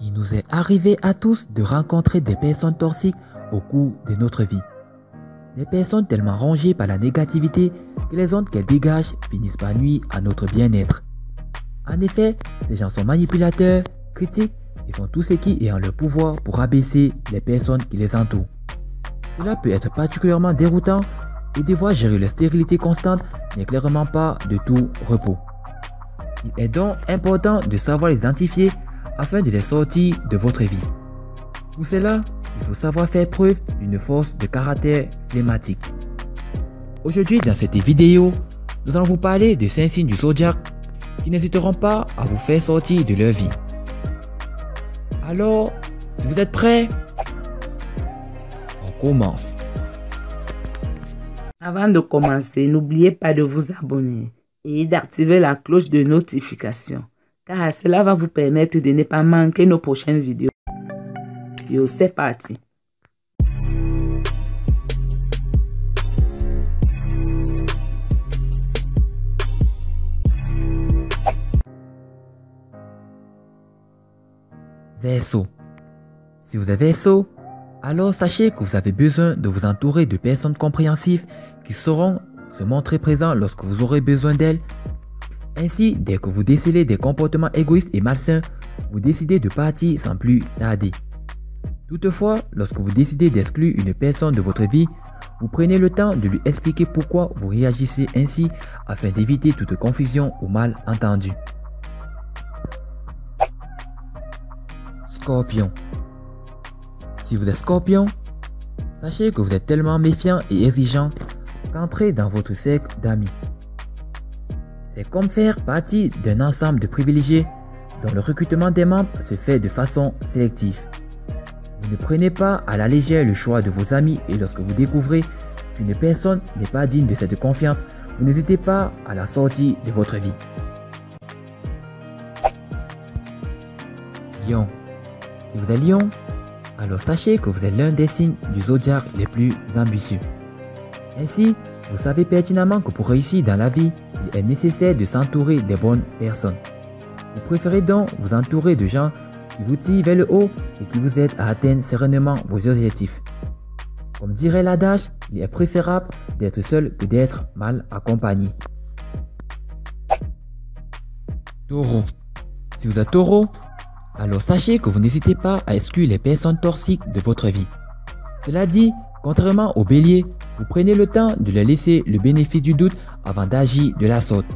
Il nous est arrivé à tous de rencontrer des personnes toxiques au cours de notre vie. Des personnes tellement rongées par la négativité que les ondes qu'elles dégagent finissent par nuire à notre bien-être. En effet, ces gens sont manipulateurs, critiques et font tout ce qui est en leur pouvoir pour abaisser les personnes qui les entourent. Cela peut être particulièrement déroutant et devoir gérer la stérilité constante n'est clairement pas de tout repos. Il est donc important de savoir les identifier afin de les sortir de votre vie. Pour cela, il faut savoir faire preuve d'une force de caractère flegmatique. Aujourd'hui, dans cette vidéo, nous allons vous parler des 5 signes du zodiaque qui n'hésiteront pas à vous faire sortir de leur vie. Alors, si vous êtes prêts, on commence. Avant de commencer, n'oubliez pas de vous abonner et d'activer la cloche de notification, car cela va vous permettre de ne pas manquer nos prochaines vidéos. C'est parti. Verseau. Si vous êtes Verseau, alors sachez que vous avez besoin de vous entourer de personnes compréhensives qui sauront se montrer présents lorsque vous aurez besoin d'elles. Ainsi, dès que vous décelez des comportements égoïstes et malsains, vous décidez de partir sans plus tarder. Toutefois, lorsque vous décidez d'exclure une personne de votre vie, vous prenez le temps de lui expliquer pourquoi vous réagissez ainsi afin d'éviter toute confusion ou malentendu. Scorpion. Si vous êtes Scorpion, sachez que vous êtes tellement méfiant et exigeant qu'entrer dans votre cercle d'amis. C'est comme faire partie d'un ensemble de privilégiés dont le recrutement des membres se fait de façon sélective. Vous ne prenez pas à la légère le choix de vos amis et lorsque vous découvrez qu'une personne n'est pas digne de cette confiance, vous n'hésitez pas à la sortir de votre vie. Lion. Si vous êtes Lion, alors sachez que vous êtes l'un des signes du zodiaque les plus ambitieux. Ainsi, vous savez pertinemment que pour réussir dans la vie, il est nécessaire de s'entourer des bonnes personnes. Vous préférez donc vous entourer de gens qui vous tirent vers le haut et qui vous aident à atteindre sereinement vos objectifs. Comme dirait l'adage, il est préférable d'être seul que d'être mal accompagné. Taureau. Si vous êtes Taureau, alors sachez que vous n'hésitez pas à exclure les personnes toxiques de votre vie. Cela dit, contrairement au Bélier, vous prenez le temps de leur laisser le bénéfice du doute avant d'agir de la sorte.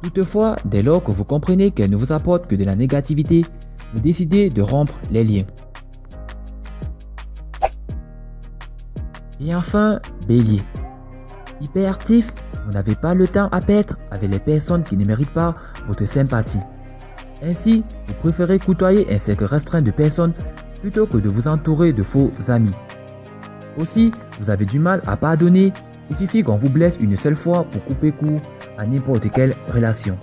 Toutefois, dès lors que vous comprenez qu'elles ne vous apportent que de la négativité, vous décidez de rompre les liens. Et enfin, Bélier. Hyperactif, vous n'avez pas le temps à perdre avec les personnes qui ne méritent pas votre sympathie. Ainsi, vous préférez côtoyer un cercle restreint de personnes plutôt que de vous entourer de faux amis. Aussi, vous avez du mal à pardonner, il suffit qu'on vous blesse une seule fois pour couper court à n'importe quelle relation.